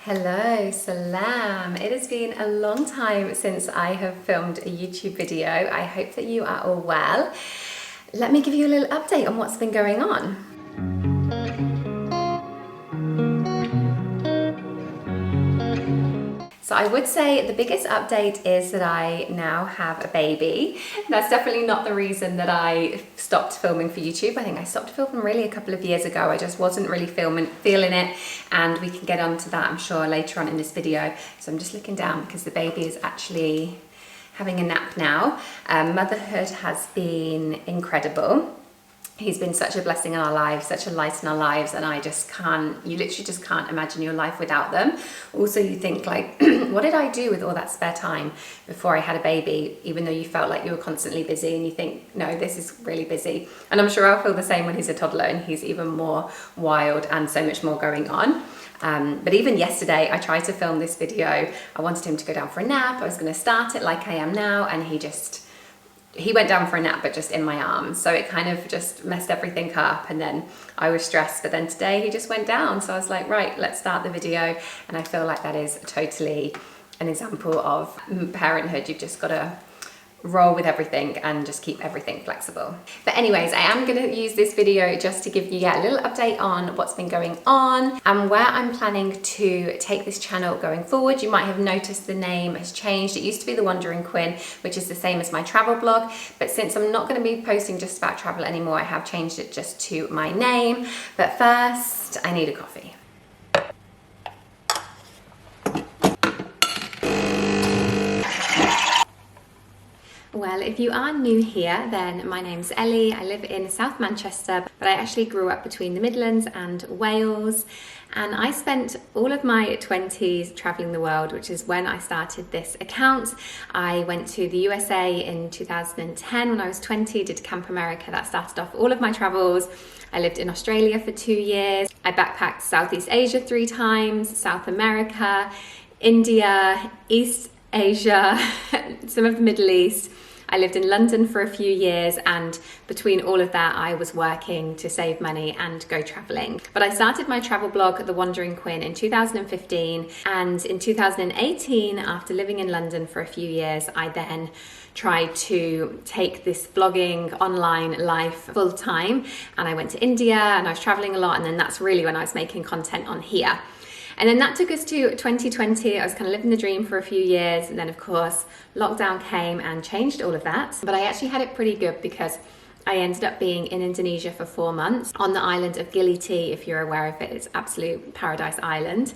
Hello, salam. It has been a long time since I have filmed a YouTube video. I hope that you are all well. Let me give you a little update on what's been going on. So I would say the biggest update is that I now have a baby. That's definitely not the reason that I stopped filming for YouTube. I think I stopped filming really a couple of years ago. I just wasn't really feeling it, and we can get on to that, I'm sure, later on in this video. So I'm just looking down because the baby is actually having a nap now. Motherhood has been incredible. He's been such a blessing in our lives, such a light in our lives, and you literally just can't imagine your life without them. Also, you think like, what did I do with all that spare time before I had a baby, even though you felt like you were constantly busy, and you think, no, this is really busy. And I'm sure I'll feel the same when he's a toddler and he's even more wild and so much more going on. But even yesterday, I tried to film this video. I wanted him to go down for a nap. I was going to start it like I am now, and he went down for a nap, but just in my arms. So it kind of just messed everything up, and then I was stressed. But then today he just went down. So I was like, right, let's start the video. And I feel like that is totally an example of parenthood. You've just got to roll with everything and just keep everything flexible. But anyways, I am going to use this video just to give you a little update on what's been going on and where I'm planning to take this channel going forward. You might have noticed the name has changed. It used to be The Wandering Quinn, which is the same as my travel blog, but since I'm not going to be posting just about travel anymore, I have changed it just to my name. But first, I need a coffee. Well, if you are new here, then my name's Ellie. I live in South Manchester, but I actually grew up between the Midlands and Wales. And I spent all of my 20s traveling the world, which is when I started this account. I went to the USA in 2010 when I was 20, did Camp America. That started off all of my travels. I lived in Australia for 2 years. I backpacked Southeast Asia 3 times, South America, India, East Asia, some of the Middle East. I lived in London for a few years, and between all of that I was working to save money and go traveling. But I started my travel blog, The Wandering Quinn, in 2015, and in 2018, after living in London for a few years, I then tried to take this blogging online life full time, and I went to India and I was traveling a lot, and then that's really when I was making content on here. And then that took us to 2020. I was kind of living the dream for a few years, and then of course lockdown came and changed all of that. But I actually had it pretty good because I ended up being in Indonesia for 4 months on the island of Gili, if you're aware of it. It's absolute paradise island.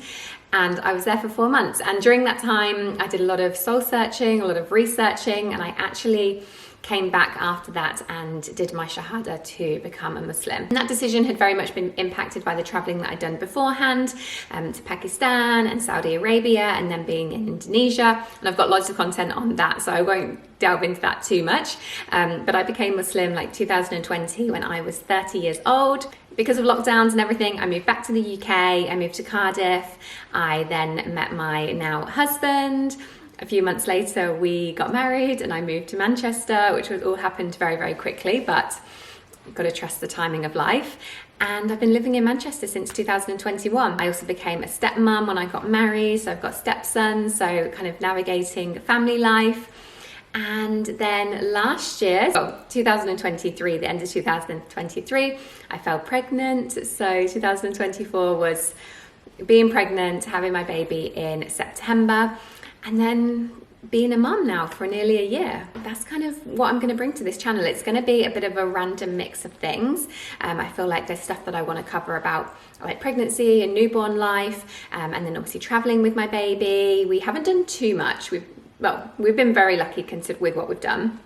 And I was there for 4 months. And during that time, I did a lot of soul searching, a lot of researching, and I actually came back after that and did my Shahada to become a Muslim. And that decision had very much been impacted by the traveling that I'd done beforehand to Pakistan and Saudi Arabia, and then being in Indonesia. And I've got lots of content on that, so I won't delve into that too much. But I became Muslim like 2020 when I was 30 years old. Because of lockdowns and everything, I moved back to the UK, I moved to Cardiff. I then met my now husband. A few months later, we got married and I moved to Manchester, which was all happened very, very quickly, but you've got to trust the timing of life. And I've been living in Manchester since 2021. I also became a stepmom when I got married, so I've got stepsons, so kind of navigating family life. And then last year, 2023, the end of 2023, I fell pregnant. So 2024 was being pregnant, having my baby in September, and then being a mum now for nearly a year. That's kind of what I'm going to bring to this channel. It's going to be a bit of a random mix of things. I feel like there's stuff that I want to cover about like pregnancy and newborn life, and then obviously traveling with my baby. We haven't done too much. We've been very lucky with what we've done.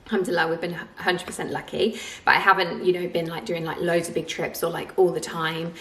Alhamdulillah, we've been 100% lucky, but I haven't, been like doing like loads of big trips or like all the time,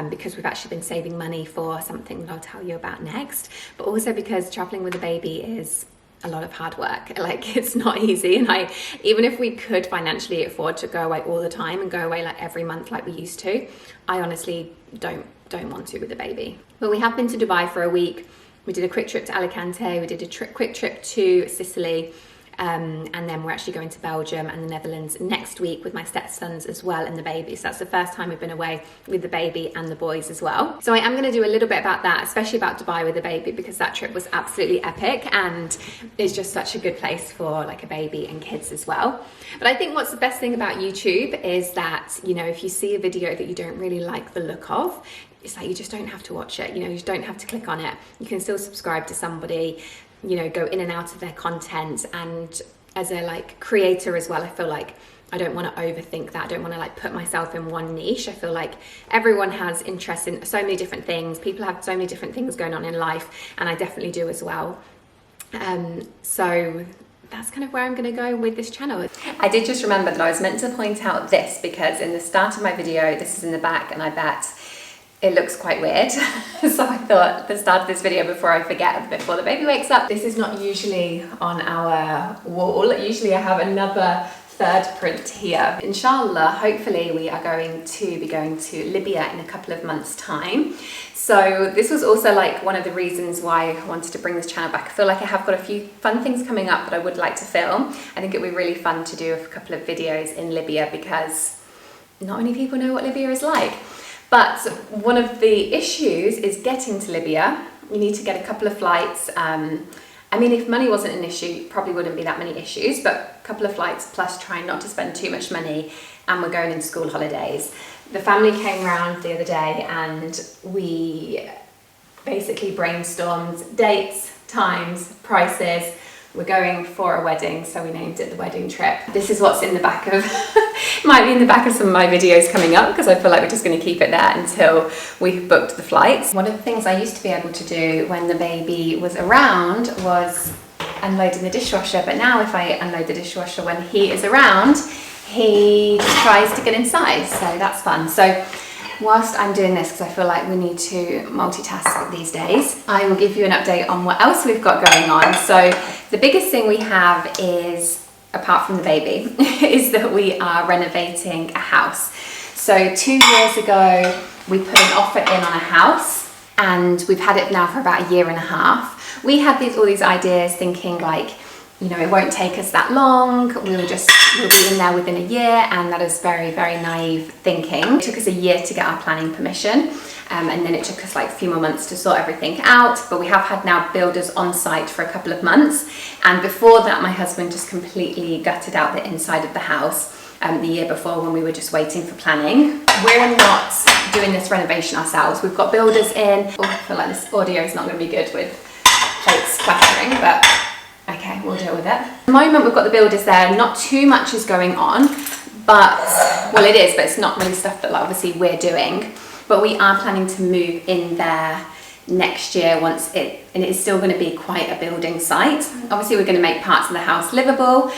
because we've actually been saving money for something that I'll tell you about next, but also because traveling with a baby is a lot of hard work. Like, it's not easy, and even if we could financially afford to go away all the time and go away like every month like we used to, I honestly don't want to with a baby. But we have been to Dubai for a week. We did a quick trip to Alicante, we did a quick trip to Sicily, and then we're actually going to Belgium and the Netherlands next week with my stepsons as well and the baby. So that's the first time we've been away with the baby and the boys as well. So I am going to do a little bit about that, especially about Dubai with the baby, because that trip was absolutely epic and is just such a good place for like a baby and kids as well. But I think what's the best thing about YouTube is that, you know, if you see a video that you don't really like the look of, it's like you just don't have to watch it, you know, you don't have to click on it. You can still subscribe to somebody, you know, go in and out of their content. And as a like creator as well, I feel like I don't want to overthink that. I don't want to like put myself in one niche. I feel like everyone has interest in so many different things. People have so many different things going on in life, and I definitely do as well. So that's kind of where I'm going to go with this channel. I did just remember that I was meant to point out this, because in the start of my video, this is in the back, and I bet it looks quite weird. So I thought at the start of this video, before I forget, before the baby wakes up, this is not usually on our wall. Usually I have another third print here. Inshallah, hopefully we are going to be going to Libya in a couple of months' time. So this was also like one of the reasons why I wanted to bring this channel back. I feel like I have got a few fun things coming up that I would like to film. I think it would be really fun to do a couple of videos in Libya, because not many people know what Libya is like. But one of the issues is getting to Libya. You need to get a couple of flights. I mean, if money wasn't an issue, probably wouldn't be that many issues, but a couple of flights plus trying not to spend too much money, and we're going in school holidays. The family came round the other day and we basically brainstormed dates, times, prices. We're going for a wedding, so we named it the wedding trip. This is what's in the back of, might be in the back of some of my videos coming up, because I feel like we're just going to keep it there until we've booked the flights. One of the things I used to be able to do when the baby was around was unloading the dishwasher, but now if I unload the dishwasher when he is around, he just tries to get inside, so that's fun. So whilst I'm doing this, because I feel like we need to multitask these days, I will give you an update on what else we've got going on. So the biggest thing we have is, apart from the baby, is that we are renovating a house. So 2 years ago, we put an offer in on a house, and we've had it now for about a year and a half. We had all these ideas thinking like, you know, it won't take us that long, we'll be in there within a year, and that is very, very naive thinking. It took us a year to get our planning permission, and then it took us like a few more months to sort everything out, but we have had now builders on site for a couple of months, and before that my husband just completely gutted out the inside of the house the year before, when we were just waiting for planning. We're not doing this renovation ourselves. We've got builders in. Oh, I feel like this audio is not going to be good with plates clattering, but okay, we'll deal with it. At the moment we've got the builders there, not too much is going on, but, well it is, but it's not really stuff that like, obviously we're doing. But we are planning to move in there next year and it's still going to be quite a building site. Obviously we're going to make parts of the house livable,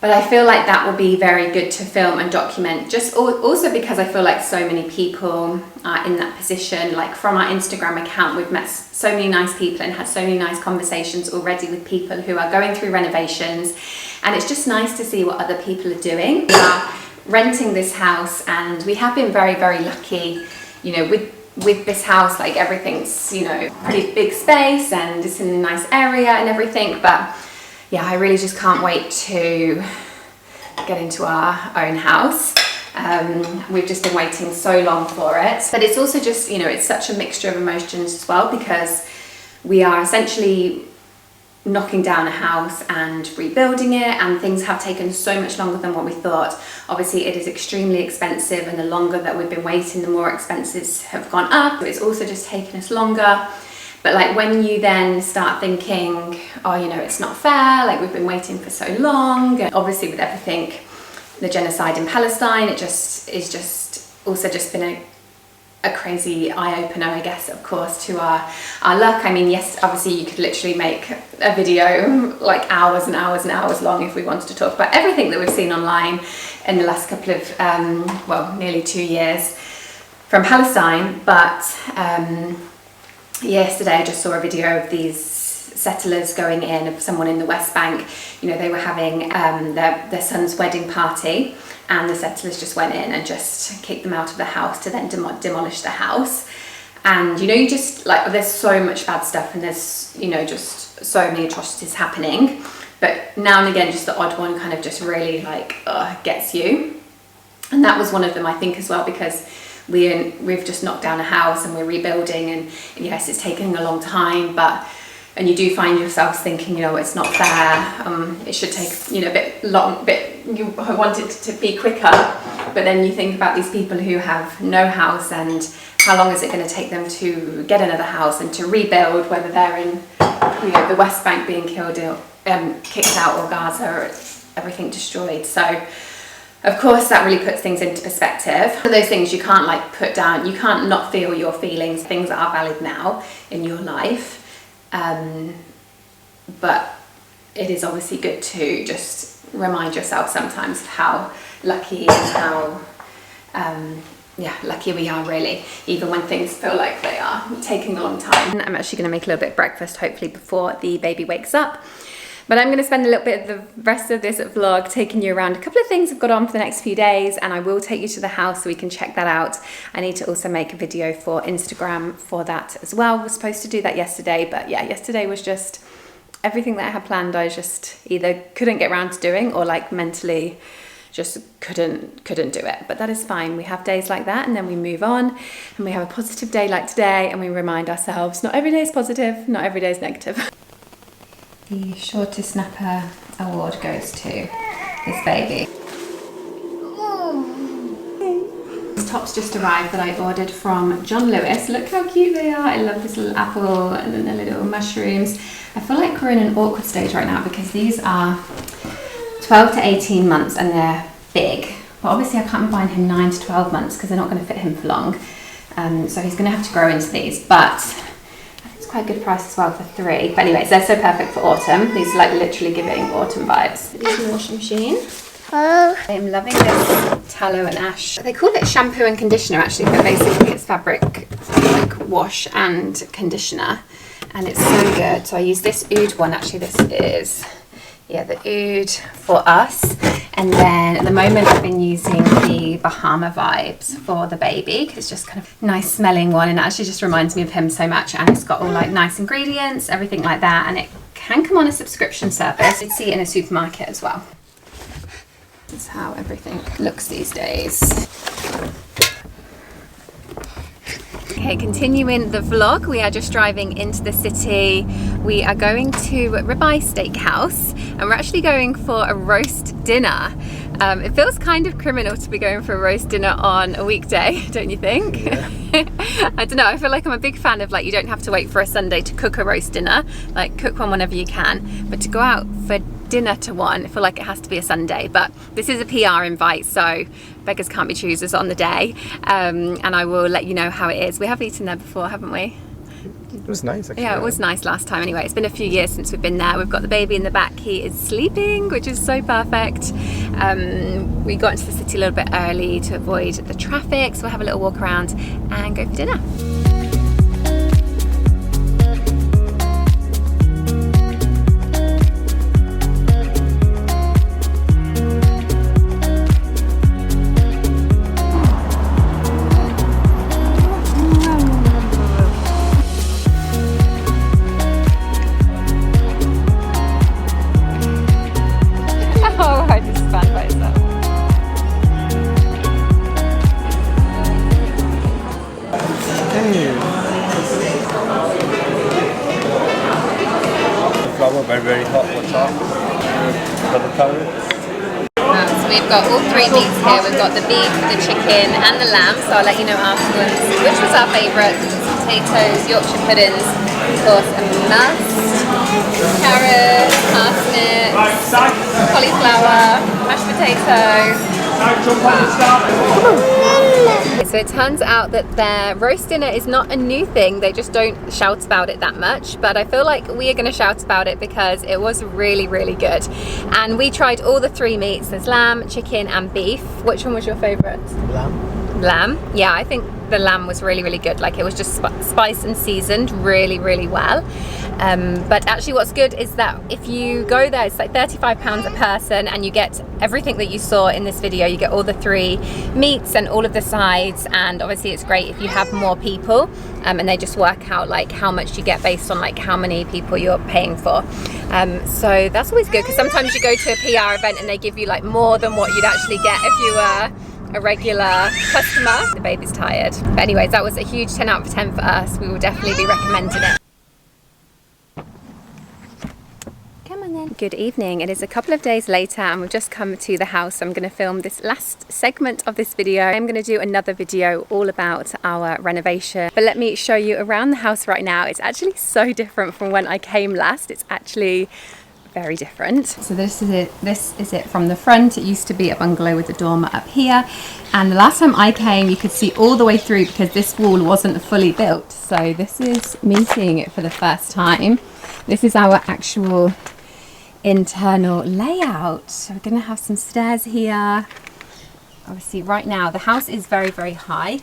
but I feel like that will be very good to film and document, just also because I feel like so many people are in that position. Like from our Instagram account, we've met so many nice people and had so many nice conversations already with people who are going through renovations, and it's just nice to see what other people are doing. We are renting this house, and we have been very, very lucky, you know, with this house. Like everything's, you know, pretty big space and it's in a nice area and everything, but yeah, I really just can't wait to get into our own house. We've just been waiting so long for it. But it's also just, you know, it's such a mixture of emotions as well, because we are essentially knocking down a house and rebuilding it, and things have taken so much longer than what we thought. Obviously it is extremely expensive, and the longer that we've been waiting, the more expenses have gone up. It's also just taken us longer. But like when you then start thinking, oh, you know, it's not fair, like we've been waiting for so long, and obviously with everything, the genocide in Palestine, it just is just also just been a crazy eye-opener, I guess, of course, to our luck. I mean, yes, obviously you could literally make a video like hours and hours and hours long if we wanted to talk about everything that we've seen online in the last couple of, well, nearly 2 years from Palestine. But yesterday I just saw a video of these settlers going in, of someone in the West Bank. You know, they were having their son's wedding party, and the settlers just went in and just kicked them out of the house to then demolish the house. And, you know, you just, like, there's so much bad stuff, and there's, you know, just so many atrocities happening. but now and again just the odd one kind of just really like gets you. And that was one of them, I think, as well, because we've just knocked down a house and we're rebuilding, and yes, it's taking a long time, and you do find yourselves thinking, you know, it's not fair, it should take, you know, a bit long, you want it to be quicker, but then you think about these people who have no house, and how long is it going to take them to get another house and to rebuild, whether they're in, you know, the West Bank being kicked out, or Gaza, or everything destroyed. So of course that really puts things into perspective. Those things you can't like put down, you can't not feel your feelings. Things are valid now in your life, but it is obviously good to just remind yourself sometimes of how lucky and how lucky we are, really, even when things feel like they are taking a long time. I'm actually going to make a little bit of breakfast, hopefully before the baby wakes up. But I'm going to spend a little bit of the rest of this vlog taking you around a couple of things I've got on for the next few days, and I will take you to the house so we can check that out. I need to also make a video for Instagram for that as well. I was supposed to do that yesterday, but yeah, yesterday was just everything that I had planned. I just either couldn't get around to doing, or like mentally just couldn't do it. But that is fine. We have days like that, and then we move on, and we have a positive day like today, and we remind ourselves not every day is positive, not every day is negative. The shortest snapper award goes to this baby. These tops just arrived that I ordered from John Lewis. Look how cute they are. I love this little apple and then the little mushrooms. I feel like we're in an awkward stage right now because these are 12 to 18 months and they're big. But obviously I can't be buying him 9 to 12 months because they're not going to fit him for long. So he's going to have to grow into these. But quite a good price as well for 3. But anyways, they're so perfect for autumn. These are like literally giving autumn vibes. This is the washing machine. I'm loving this tallow and ash. They call it shampoo and conditioner actually, but basically it's fabric like wash and conditioner, and it's so good. So I use this Oud one. Actually, this is the Oud for us. And then at the moment I've been using the Bahama Vibes for the baby, because it's just kind of nice smelling one, and it actually just reminds me of him so much, and it's got all like nice ingredients, everything like that, and it can come on a subscription service. You'd see it in a supermarket as well. That's how everything looks these days. Okay, continuing the vlog, we are just driving into the city. We are going to Ribeye Steakhouse, and we're actually going for a roast dinner. It feels kind of criminal to be going for a roast dinner on a weekday, don't you think? Yeah. I don't know, I feel like I'm a big fan of like, you don't have to wait for a Sunday to cook a roast dinner, like cook one whenever you can, but to go out for dinner to one, I feel like it has to be a Sunday. But this is a PR invite, so beggars can't be choosers on the day, and I will let you know how it is. We have eaten there before, haven't we? It was nice actually. Yeah, it was nice last time anyway. It's been a few years since we've been there. We've got the baby in the back, he is sleeping, which is so perfect. We got into the city a little bit early to avoid the traffic, so we'll have a little walk around and go for dinner. Very hot water. So we've got all 3 meats here. We've got the beef, the chicken and the lamb, so I'll let you know afterwards which was our favourite. Potatoes, Yorkshire puddings, of course a must, carrots, parsnips, cauliflower, mashed potato. So it turns out that their roast dinner is not a new thing, they just don't shout about it that much, but I feel like we are going to shout about it because it was really, really good. And we tried all the 3 meats. There's lamb, chicken and beef. Which one was your favourite? Lamb. Yeah, I think the lamb was really, really good. Like, it was just spiced and seasoned really, really well. But actually what's good is that if you go there, it's like £35 a person, and you get everything that you saw in this video. You get all the 3 meats and all of the sides, and obviously it's great if you have more people, and they just work out like how much you get based on like how many people you're paying for. So that's always good, because sometimes you go to a PR event and they give you like more than what you'd actually get if you were a regular customer. The baby's tired. But anyways, that was a huge 10 out of 10 for us. We will definitely be recommending it. Good evening. It is a couple of days later and we've just come to the house. I'm going to film this last segment of this video. I'm going to do another video all about our renovation, but let me show you around the house right now. It's actually so different from when I came last. It's actually very different. So this is it from the front. It used to be a bungalow with a dormer up here, and the last time I came you could see all the way through because this wall wasn't fully built. So this is me seeing it for the first time. This is our actual internal layout. So we're gonna have some stairs here. Obviously right now the house is very, very high.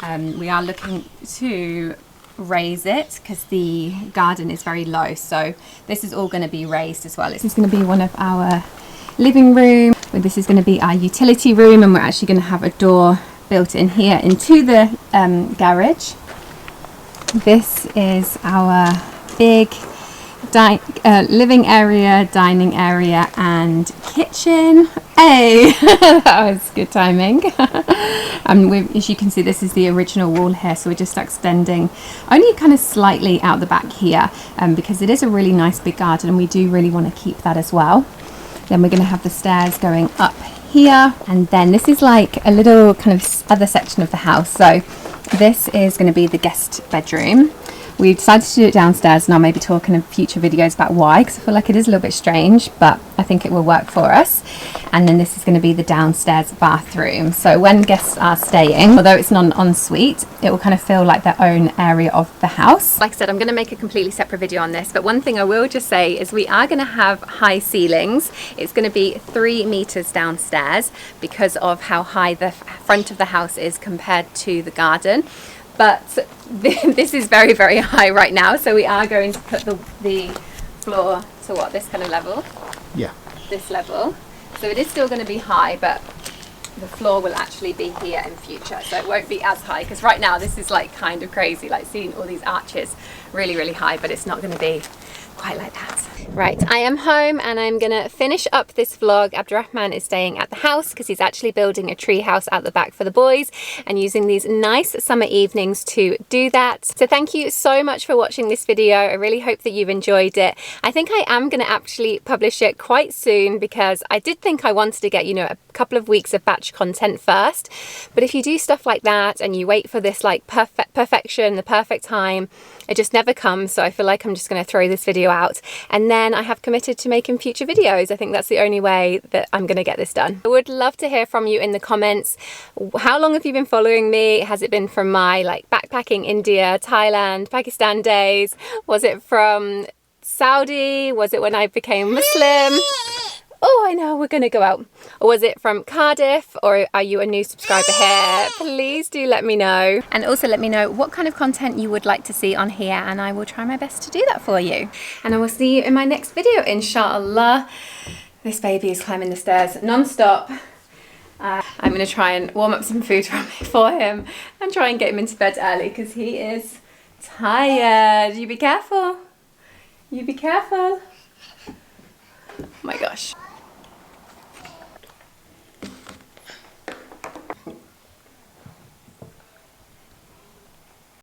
We are looking to raise it because the garden is very low, so this is all going to be raised as well. This is going to be one of our living room, but this is going to be our utility room, and we're actually going to have a door built in here into the garage. This is our big living area, dining area and kitchen. Hey, that was good timing. And as you can see, this is the original wall here, so we're just extending only kind of slightly out the back here, because it is a really nice big garden and we do really want to keep that as well. Then we're going to have the stairs going up here, and then this is like a little kind of other section of the house. So this is going to be the guest bedroom. We decided to do it downstairs, and I'll maybe talk in future videos about why, because I feel like it is a little bit strange, but I think it will work for us. And then this is going to be the downstairs bathroom. So when guests are staying, although it's not an ensuite, it will kind of feel like their own area of the house. Like I said, I'm going to make a completely separate video on this, but one thing I will just say is we are going to have high ceilings. It's going to be 3 meters downstairs because of how high the front of the house is compared to the garden. But this is very, very high right now, so we are going to put the floor to what, this kind of level? Yeah. This level. So it is still going to be high, but the floor will actually be here in future, so it won't be as high, because right now this is like kind of crazy, like seeing all these arches really, really high, but it's not going to be quite like that. Right, I am home and I'm gonna finish up this vlog. Abdurrahman is staying at the house because he's actually building a tree house out the back for the boys and using these nice summer evenings to do that. So thank you so much for watching this video. I really hope that you've enjoyed it. I think I am gonna actually publish it quite soon because I did think I wanted to get, you know, a couple of weeks of batch content first. But if you do stuff like that and you wait for this like perfection, the perfect time, it just never comes. So I feel like I'm just going to throw this video out, and then I have committed to making future videos. I think that's the only way that I'm going to get this done. I would love to hear from you in the comments. How long have you been following me? Has it been from my like backpacking India, Thailand, Pakistan days? Was it from Saudi? Was it when I became Muslim? Oh, I know, we're going to go out. Or was it from Cardiff? Or are you a new subscriber here? Please do let me know. And also let me know what kind of content you would like to see on here, and I will try my best to do that for you. And I will see you in my next video, inshallah. This baby is climbing the stairs non-stop. I'm going to try and warm up some food for him and try and get him into bed early because he is tired. You be careful. You be careful. Oh my gosh.